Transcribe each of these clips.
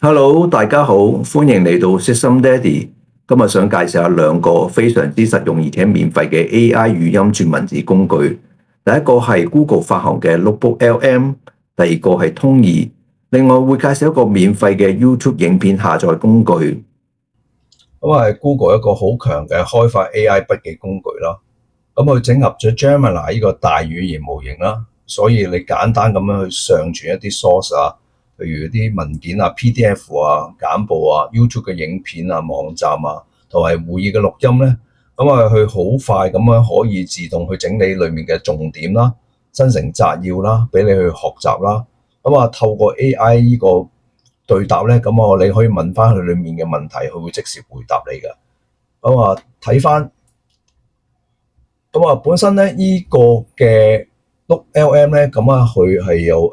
Hello，大家好，歡迎嚟到 System Daddy。今日想介紹下兩個非常之實用而且免費嘅 AI 語音轉文字工具。第一個係 Google 發行嘅 Notebook LM，第二個係通義。另外會介紹一個免費嘅 YouTube 影片下載工具。咁係 Google 一個好強嘅開發 AI 筆記工具啦。咁佢整合咗 Gemini 呢個大語言模型啦，所以你簡單咁樣去上傳一啲 source 啊，譬如啲文件啊、PDF 啊、簡報啊、YouTube 嘅影片啊、網站啊，同埋會議嘅錄音咧，咁佢好快咁樣可以自動去整理裡面嘅重點啦、生成摘要啦，俾你去學習啦。透過 AI 呢個對答咧，你可以問翻佢裡面嘅問題，佢會即時回答你嘅。睇翻本身咧呢個嘅 Look LM 咧，佢係有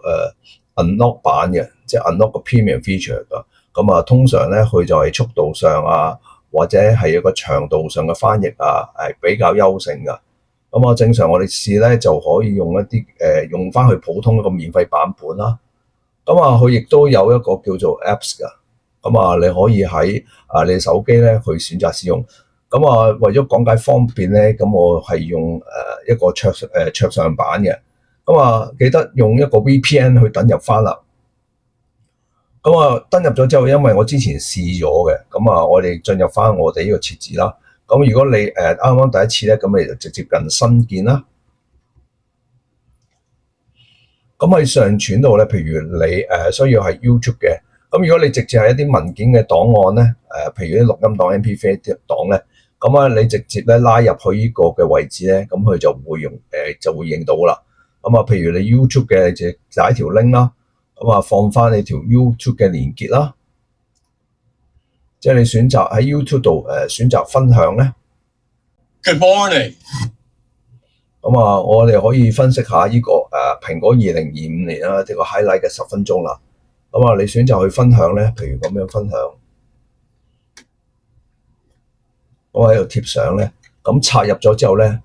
unlock 版嘅，即係 unlock 個 premium feature 㗎。通常咧佢就係速度上啊，或者係一個長度上嘅翻譯啊，係比較優勝㗎。正常我哋試咧就可以用一啲用翻佢普通一個免費版本啦。佢亦都有一個叫做 Apps 㗎。你可以喺你手機咧去選擇使用。為咗講解方便咧，我係用一個桌上版嘅。記得用一個 VPN 去登入翻啦。登入咗之後，因為我之前試咗嘅，我哋進入翻我哋呢個設置啦。如果你啱啱第一次咧，你就直接近新建啦。喺上傳度咧，譬如你需要係 YouTube 嘅，如果你直接係一啲文件嘅檔案咧，譬如啲錄音檔 MP3 檔咧，你直接咧拉入去呢個嘅位置咧，佢就會認到啦。譬如你 YouTube 嘅就打一條 link 啦，放翻你條 YouTube 嘅連結啦，即係你選擇喺 YouTube 度選擇分享咧。Good morning。我哋可以分析下呢個蘋果2025年啦，呢個 highlight 嘅10分鐘啦。你選擇去分享咧，譬如咁樣分享，我喺度貼相咧，插入咗之後咧，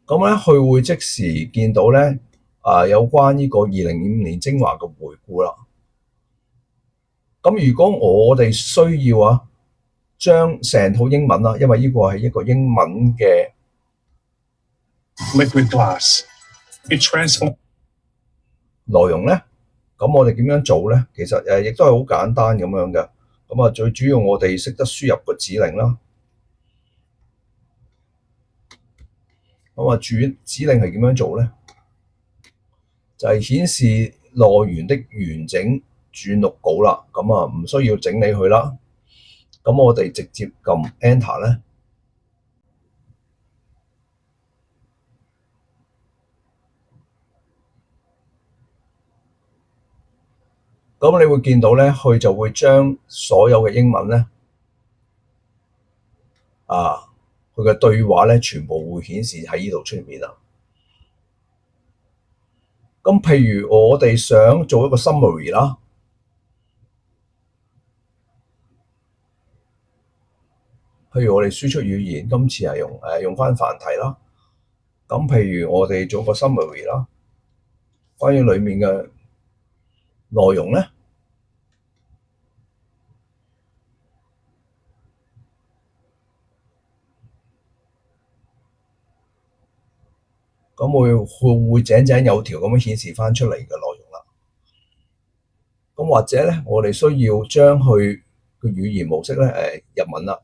佢會即時見到咧有關呢個2025年精華嘅回顧啦。如果我哋需要將成套英文啦，因為呢個係一個英文嘅 Liquid glass。It transforms 內容咧，我哋點樣做咧？其實亦都係好簡單咁樣嘅。最主要我哋識得輸入個指令啦。指令係點樣做咧？就係顯示內容的完整轉錄稿啦。唔需要整理佢啦。我哋直接撳 Enter 咧。你會見到咧，佢就會將所有嘅英文咧，佢嘅對話咧，全部會顯示喺呢度出面啦。譬如我哋想做一個 summary 啦，譬如我哋輸出語言，今次係用返繁體啦。譬如我哋做個 summary 啦，關於裡面嘅內容咧。會井井有條咁樣顯示翻出嚟嘅內容啦。或者咧，我哋需要將佢個語言模式咧日文啦。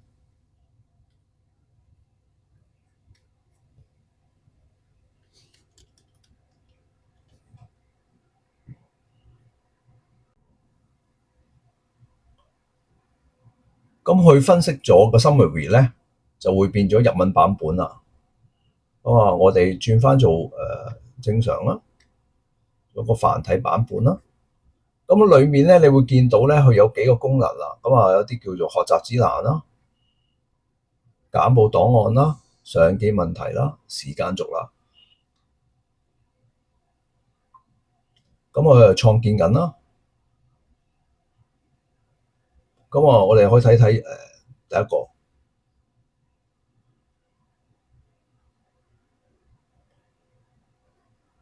佢分析咗個 summary 咧，就會變咗日文版本啦。我哋轉翻做正常啦，有個繁體版本啦。裡面咧，你會見到咧，佢有幾個功能啦。有啲叫做學習指南啦、簡報檔案啦、常見問題啦、時間軸啦。佢創建緊啦。我哋可以睇睇第一個。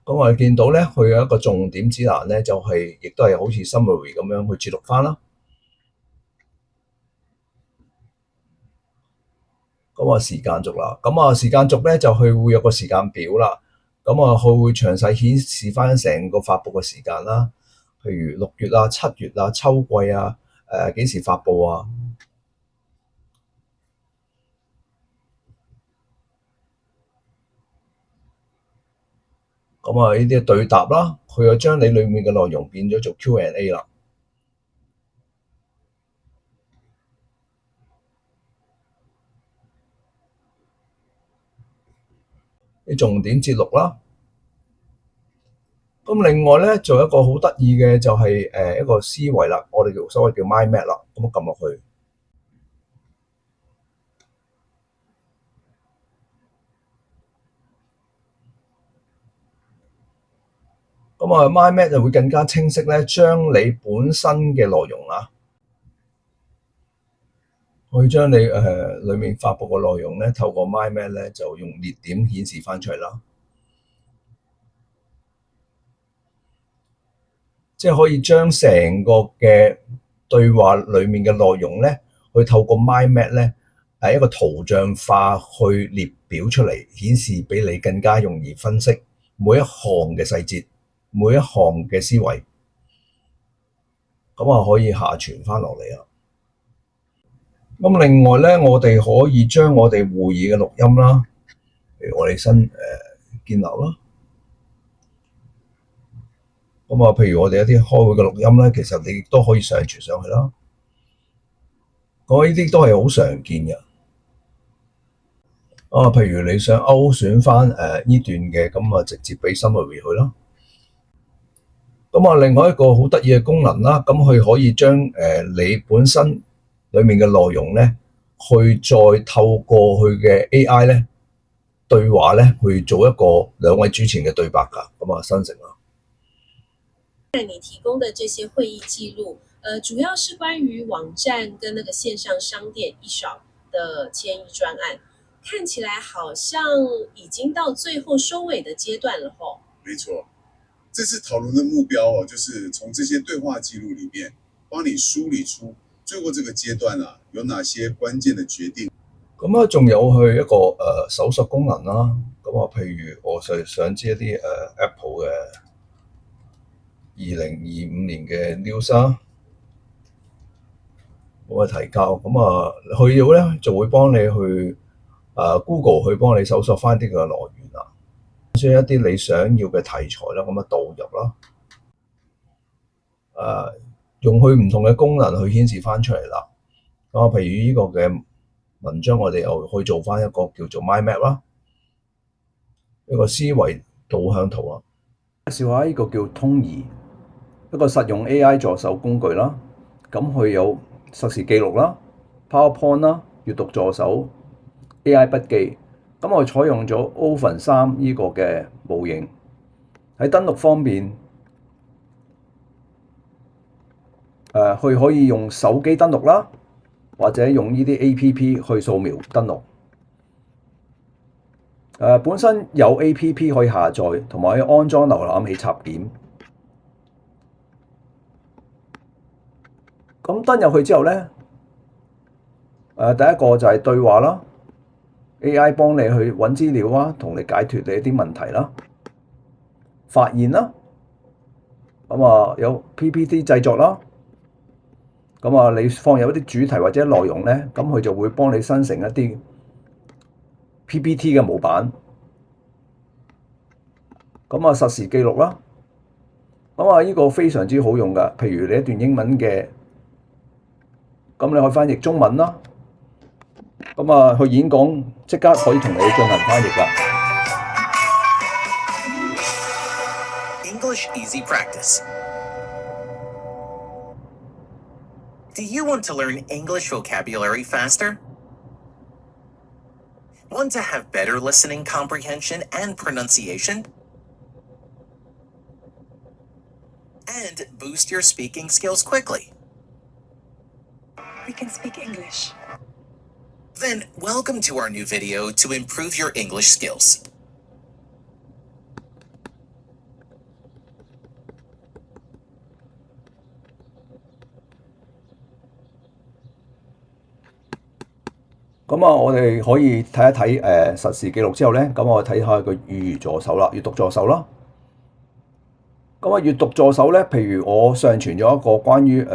咁我哋見到咧，佢有一個重點指欄咧，就係亦都係好似 summary 咁樣去節錄翻啦。咁啊時間軸啦，咁啊時間軸咧就佢會有個時間表啦。咁啊佢會詳細顯示翻成個發布嘅時間啦，譬如6月啊、7月啊、秋季啊、幾時發布啊。咁啊呢啲對答啦，佢又將你裡面嘅內容變咗做 Q&A 啦。啲重點節錄啦。咁另外咧，仲有一個好得意嘅就係一個思維啦，我哋所謂叫 mind map 啦。咁撳落去，咁啊 mind map 就會更加清晰咧，將你本身嘅內容啊，去將你裡面發布嘅內容咧，透過 mind map 咧就用列點顯示翻出嚟啦。即係可以將成個嘅對話裡面嘅內容咧，去透過 mind map 咧，一個圖像化去列表出嚟，顯示俾你更加容易分析每一項嘅細節，每一項嘅思維，咁啊可以下傳翻落嚟啊。咁另外咧，我哋可以將我哋會議嘅錄音啦，譬如我哋新建立啦。咁啊，譬如我哋一啲開會嘅錄音咧，其實你亦都可以上傳上去啦。咁呢啲都係好常見嘅。譬如你想勾選翻呢段嘅，咁啊直接俾 summary 佢啦。咁啊，另外一個好得意嘅功能啦，咁佢可以將你本身裡面嘅內容咧，去再透過佢嘅 AI 咧對話咧，去做一個兩位主持人嘅對白㗎。咁啊，生成啦。你提供的這些會議記錄，主要是關於網站跟那個線上商店一少的遷移專案，看起來好像已經到最後收尾的階段了吼。沒錯，這次討論的目標就是從這些對話記錄裡面，幫你梳理出最後這個階段啊，有哪些關鍵的決定。咁啊，仲有佢一個搜索功能啦。咁啊，譬如我想知一啲Apple 嘅2025年嘅 news 啊，我嘅提交，咁啊，佢要咧就會幫你去Google 去幫你搜索翻啲嘅來源啊，將一啲你想要嘅題材啦，咁啊導入啦，用佢唔同嘅功能去顯示翻出嚟啦。咁啊，譬如呢個嘅文章，我哋又去做翻一個叫做 mind map 啦，一個思維導向圖啊。介紹下呢個叫通義，一個實用 AI 助手工具啦。咁佢有實時記錄啦、PowerPoint 啦、閱讀助手、AI 筆記。咁我採用咗 O3 呢個嘅模型。喺登錄方面，佢可以用手機登錄啦，或者用呢啲 APP 去掃描登錄。本身有 APP 可以下載，同埋可以安裝瀏覽器插件。咁登入去之後咧，第一個就係對話啦 ，AI 幫你去揾資料啊，同你解決你一啲問題啦。發現啦，咁啊有 PPT 製作啦，咁啊你放入一啲主題或者內容咧，咁佢就會幫你生成一啲 PPT 嘅模板。咁啊實時記錄啦，咁啊呢個非常之好用㗎。譬如你一段英文嘅，咁你可以翻譯中文啦。咁啊去演講即刻可以同你進行翻譯啦。English Easy Practice. Do you want to learn English vocabulary faster? Want to have better listening comprehension and pronunciation? And boost your speaking skills quickly? We can speak English. Then welcome to our new video to improve your English skills. 咁啊，我哋可以睇一睇實時記錄之後咧，咁我睇下個語言助手啦，閱讀助手啦。咁啊，閱讀助手咧，譬如我上傳咗一個關於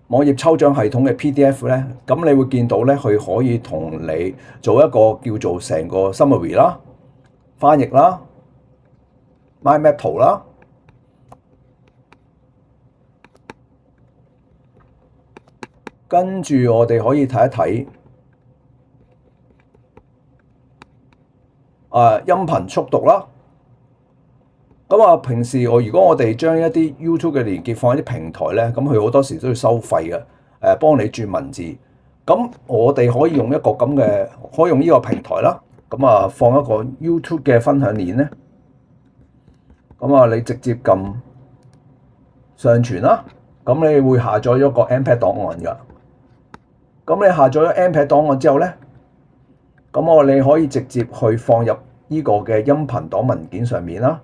網頁抽獎系統嘅 PDF 咧，咁你會見到咧，佢可以同你做一個叫做成個 summary 啦、翻譯啦、mind map 圖啦。跟住我哋可以睇一睇音頻速讀啦。咁啊，平時如果我哋將一啲 YouTube 嘅連結放喺啲平台咧，咁佢好多時都要收費嘅，幫你轉文字。咁我哋可以用一個咁嘅，可以用呢個平台啦。咁啊，放一個 YouTube 嘅分享鏈咧。咁啊，你直接撳上傳啦。咁你會下載咗個 MPEG 檔案㗎。咁你下載咗 MPEG 檔案之後咧，咁你可以直接去放入呢個嘅音頻檔文件上面啦。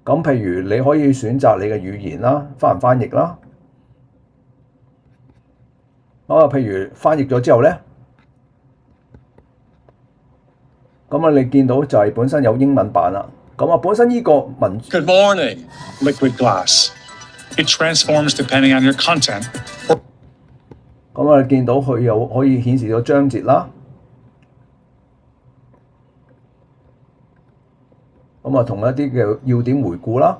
咁譬如你可以選擇你嘅語言啦，翻唔翻譯啦。譬如翻譯咗之後咧，咁啊你見到就係本身有英文版啦。咁啊本身呢個文 Good morning, liquid glass. It transforms depending on your content. 咁啊見到佢又可以顯示咗章節啦。咁啊，同一啲嘅要點回顧啦，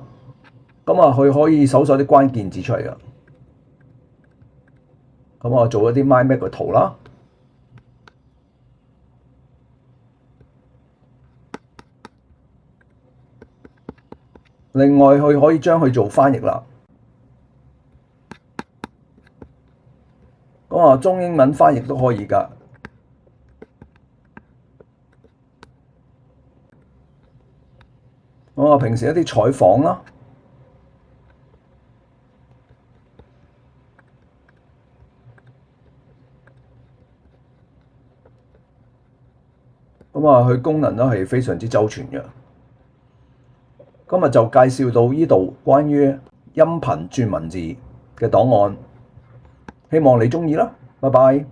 咁啊，佢可以搜索啲關鍵字出嚟㗎。咁啊，做一啲 mind map 嘅圖啦。另外，佢可以將佢做翻譯啦。咁啊，中英文翻譯都可以㗎。我平時一啲採訪啦，佢功能都係非常之周全嘅。今日就介紹到呢度關於音頻轉文字嘅檔案，希望你鍾意啦，拜拜。